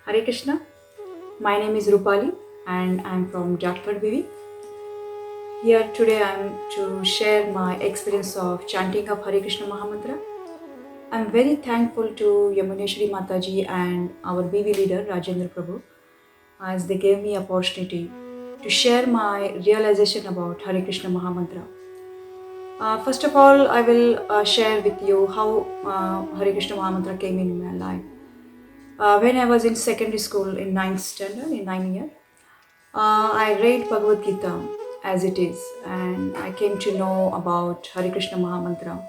Hare Krishna. My name is Rupali and I'm from Jatpur Bivi. Here today I'm to share my experience of chanting of Hare Krishna Mahamantra. I'm very thankful to Yamuneshwari Mataji and our BV leader Rajendra Prabhu as they gave me opportunity to share my realization about Hare Krishna Mahamantra. First of all, I will share with you how Hare Krishna Mahamantra came in my life. When I was in secondary school in ninth standard, in 9 year, I read Bhagavad Gita as it is, and I came to know about Hare Krishna Mahamantra,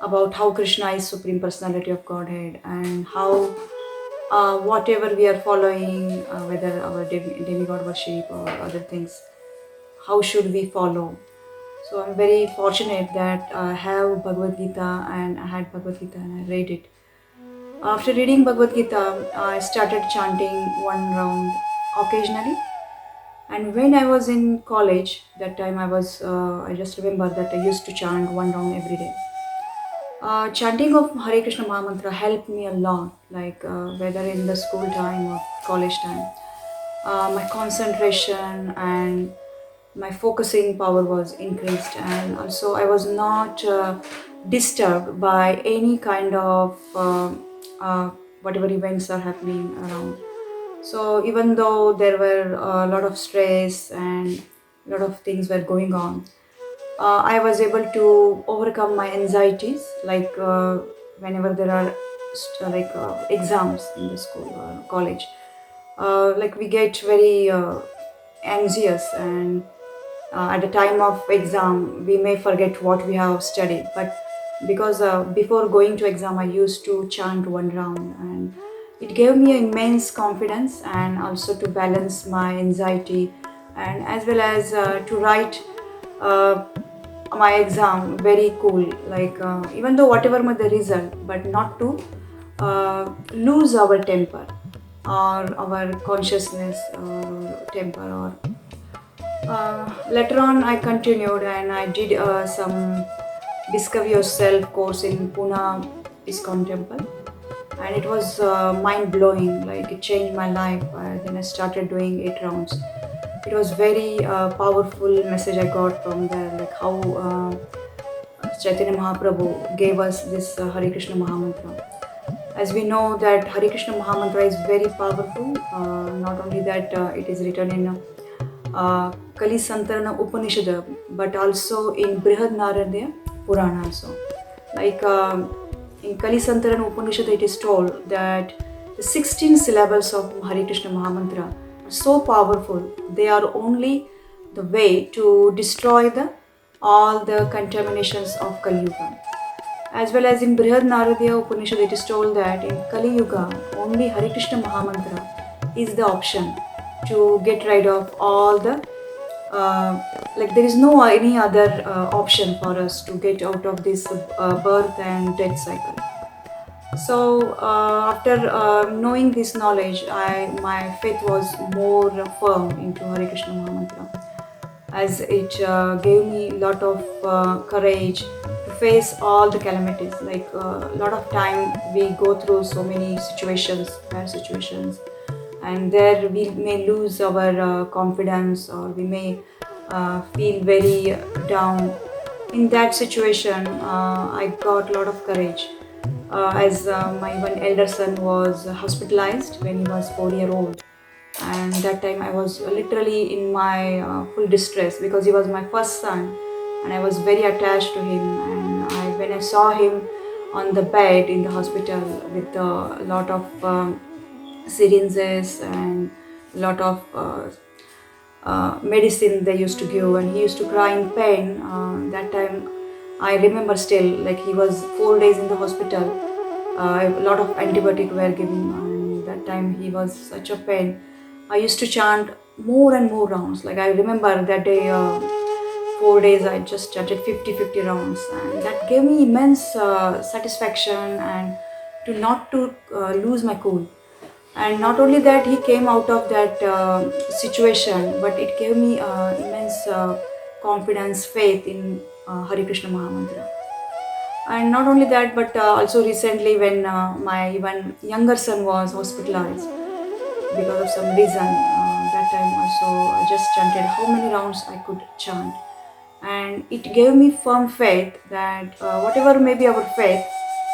about how Krishna is Supreme Personality of Godhead, and how whatever we are following, whether our demigod worship or other things, how should we follow. So I'm very fortunate that I have Bhagavad Gita and I had Bhagavad Gita and I read it. After reading Bhagavad Gita, I started chanting one round occasionally. And when I was in college, that time I just remember that I used to chant one round every day. Chanting of Hare Krishna Mahamantra helped me a lot, like whether in the school time or college time. My concentration and my focusing power was increased, and also I was not disturbed by any kind of whatever events are happening around. So even though there were a lot of stress and a lot of things were going on, I was able to overcome my anxieties. Like whenever there are exams in the school or college, like we get very anxious, and at the time of exam we may forget what we have studied. But because before going to exam I used to chant one round, and it gave me immense confidence and also to balance my anxiety, and as well as to write uh, my exam very cool, like even though whatever the result, but not to lose our temper or our consciousness or temper. Or later on I continued and I did some discover yourself course in Pune ISKCON temple, and it was mind blowing, like it changed my life. Then I started doing 8 rounds. It was very powerful message I got from there, like how Chaitanya Mahaprabhu gave us this Hare Krishna Mahamantra. As we know that Hare Krishna Mahamantra is very powerful. Not only that, it is written in Kali Santarana Upanishad, but also in Brihad Naradiya Purana also. Like in Kali Santarana Upanishad, it is told that the 16 syllables of Hare Krishna Mahamantra are so powerful. They are only the way to destroy all the contaminations of Kali Yuga. As well as in Brihad Naradiya Upanishad, it is told that in Kali Yuga, only Hare Krishna Mahamantra is the option to get rid of all the like there is no any other option for us to get out of this birth and death cycle. So after knowing this knowledge, my faith was more firm into Hare Krishna Mahamantra, as it gave me a lot of courage to face all the calamities. Like a lot of time we go through so many situations, bad situations, and there we may lose our confidence, or we may feel very down. In that situation, I got a lot of courage. As my one elder son was hospitalized when he was 4 year old, and that time I was literally in my full distress because he was my first son, and I was very attached to him. And when I saw him on the bed in the hospital with a lot of syringes and a lot of medicine they used to give, and he used to cry in pain. That time I remember still, like he was 4 days in the hospital. A lot of antibiotic were given, and that time he was such a pain. I used to chant more and more rounds. Like I remember that day, 4 days I just chanted 50 rounds, and that gave me immense satisfaction and to not to lose my cool. And not only that, he came out of that situation, but it gave me immense confidence, faith in Hare Krishna Mahamantra. And not only that, but also recently when my even younger son was hospitalized, because of some reason. That time also I just chanted how many rounds I could chant, and it gave me firm faith that whatever may be our faith,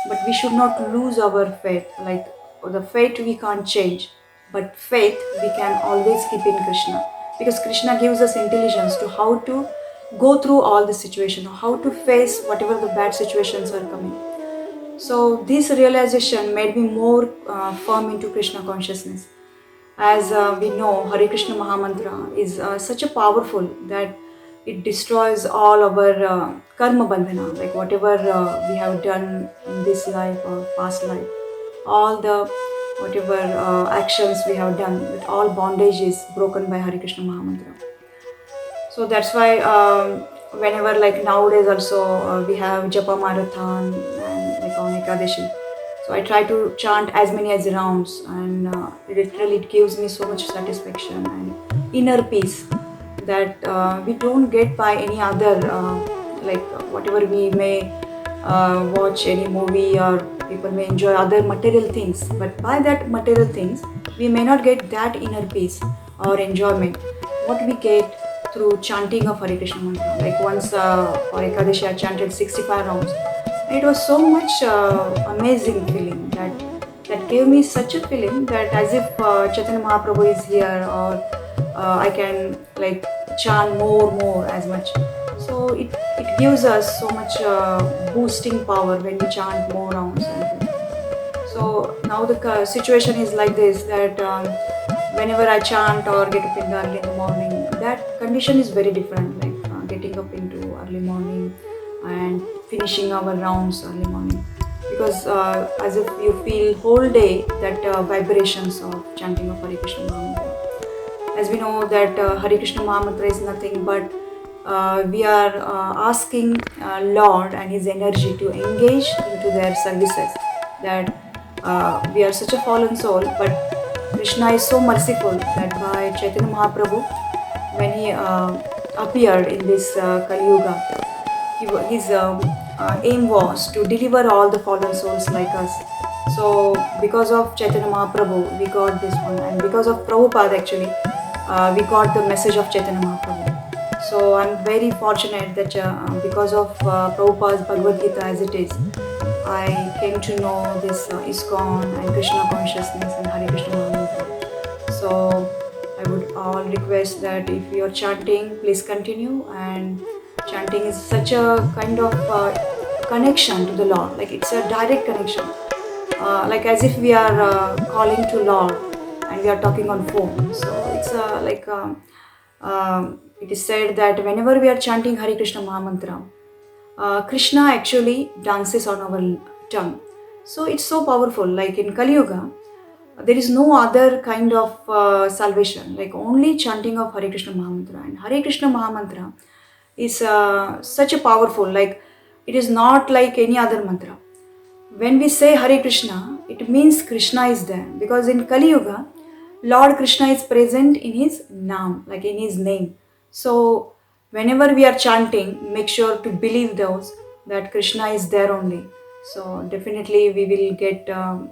but we should not lose our faith. Like the faith we can't change, but faith we can always keep in Krishna, because Krishna gives us intelligence to how to go through all the situation, how to face whatever the bad situations are coming. So this realization made me more firm into Krishna consciousness. As we know, Hare Krishna Mahamantra is such a powerful that it destroys all our karma bandhana, like whatever we have done in this life or past life, all the whatever actions we have done, with all bondage is broken by Hare Krishna Mahamantra. So that's why whenever, like nowadays also we have Japa Marathon and like on Ekadashi. So I try to chant as many as rounds, and literally it gives me so much satisfaction and inner peace that we don't get by any other whatever we may watch any movie, or people may enjoy other material things, but by that material things we may not get that inner peace or enjoyment what we get through chanting of Hare Krishna mantra. Like once for Ekadashi I chanted 65 rounds. It was so much amazing feeling that gave me such a feeling that as if Chaitanya Mahaprabhu is here, or I can like chant more as much. So it gives us so much boosting power when we chant more rounds. So now the situation is like this, that whenever I chant or get up in the early in the morning, that condition is very different, like getting up into early morning and finishing our rounds early morning, because as if you feel whole day that vibrations of chanting of Hare Krishna Mahamantra. As we know that Hare Krishna Mahamantra is nothing but we are asking Lord and His energy to engage into their services. That we are such a fallen soul, but Krishna is so merciful that by Chaitanya Mahaprabhu, when he appeared in this Kali Yuga, his aim was to deliver all the fallen souls like us. So because of Chaitanya Mahaprabhu, we got this one, and because of Prabhupada actually, we got the message of Chaitanya Mahaprabhu. So I'm very fortunate that because of Prabhupada's Bhagavad Gita as it is, I came to know this ISKCON and Krishna consciousness and Hare Krishna Mahamantra. So I would all request that if you are chanting, please continue. And chanting is such a kind of connection to the Lord, like it's a direct connection, like as if we are calling to Lord and we are talking on phone. So it's it is said that whenever we are chanting Hare Krishna Mahamantra, Krishna actually dances on our tongue. So it's so powerful. Like in Kali Yuga, there is no other kind of salvation, like only chanting of Hare Krishna Mahamantra. And Hare Krishna Mahamantra is such a powerful, like it is not like any other mantra. When we say Hare Krishna, it means Krishna is there, because in Kali Yuga, Lord Krishna is present in his Naam, like in his name. So whenever we are chanting, make sure to believe those that Krishna is there only. So definitely we will get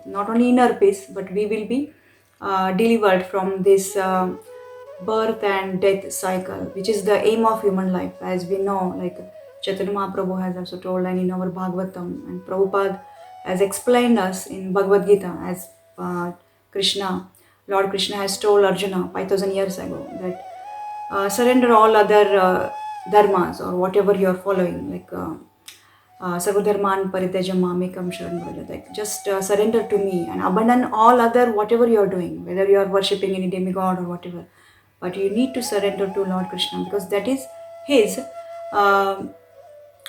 not only inner peace, but we will be delivered from this birth and death cycle, which is the aim of human life. As we know, like Chaitanya Mahaprabhu has also told, and in our Bhagavatam, and Prabhupada has explained us in Bhagavad Gita, as Lord Krishna has told Arjuna 5000 years ago, that surrender all other dharmas or whatever you are following, like Sarvadharman Paritejam Mamekam Sharan Vraja, like just surrender to me and abandon all other whatever you are doing, whether you are worshipping any demigod or whatever. But you need to surrender to Lord Krishna, because that is his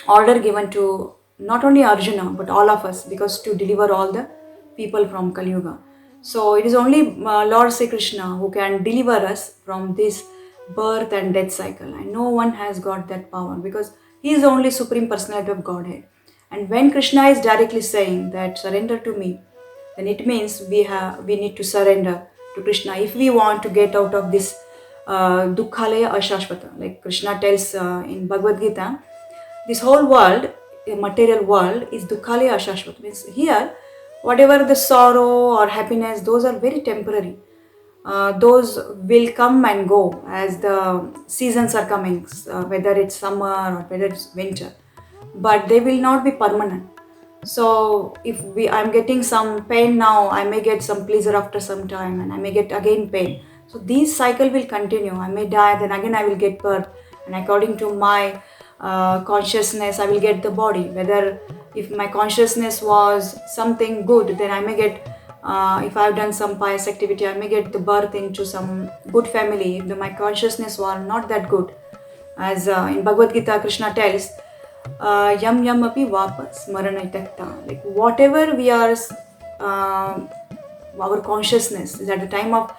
order given to not only Arjuna but all of us, because to deliver all the people from Kali Yuga. So it is only Lord Sri Krishna who can deliver us from this birth and death cycle, and no one has got that power, because he is the only supreme personality of Godhead. And when Krishna is directly saying that surrender to me, then it means we need to surrender to Krishna if we want to get out of this Dukkhalaya Ashashvata. Like Krishna tells in Bhagavad Gita, this whole world, the material world, is Dukkhalaya Ashashvata. Means here, whatever the sorrow or happiness, those are very temporary. those will come and go as the seasons are coming, whether it's summer or whether it's winter, but they will not be permanent. So if I'm getting some pain now, I may get some pleasure after some time, and I may get again pain. So this cycle will continue. I may die, then again I will get birth, and according to my consciousness, I will get the body. Whether if my consciousness was something good, then I may get. If I've done some pious activity, I may get the birth into some good family. If my consciousness was not that good, as in Bhagavad Gita, Krishna tells, yam yam api vapas maranatakta. Like whatever we are, our consciousness is at the time of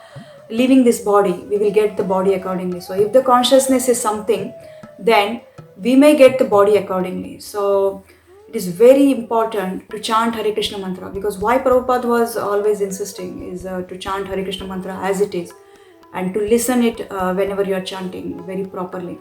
leaving this body, we will get the body accordingly. So if the consciousness is something, then we may get the body accordingly. So it is very important to chant Hare Krishna mantra, because why Prabhupada was always insisting is to chant Hare Krishna mantra as it is, and to listen it whenever you are chanting very properly,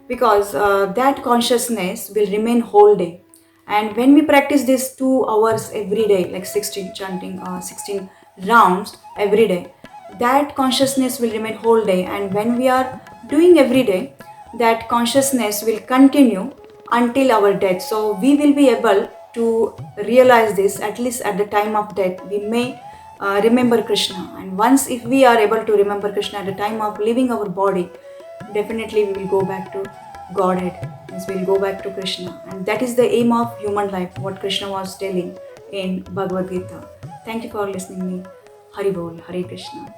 because that consciousness will remain whole day. And when we practice this 2 hours every day, like 16 chanting, 16 rounds every day, that consciousness will remain whole day. And when we are doing every day, that consciousness will continue until our death. So we will be able to realize this at least at the time of death. We may remember Krishna, and once if we are able to remember Krishna at the time of leaving our body, definitely we will go back to Godhead, means we will go back to Krishna. And that is the aim of human life, what Krishna was telling in Bhagavad Gita. Thank you for listening me. Hari Bol, Hare Krishna.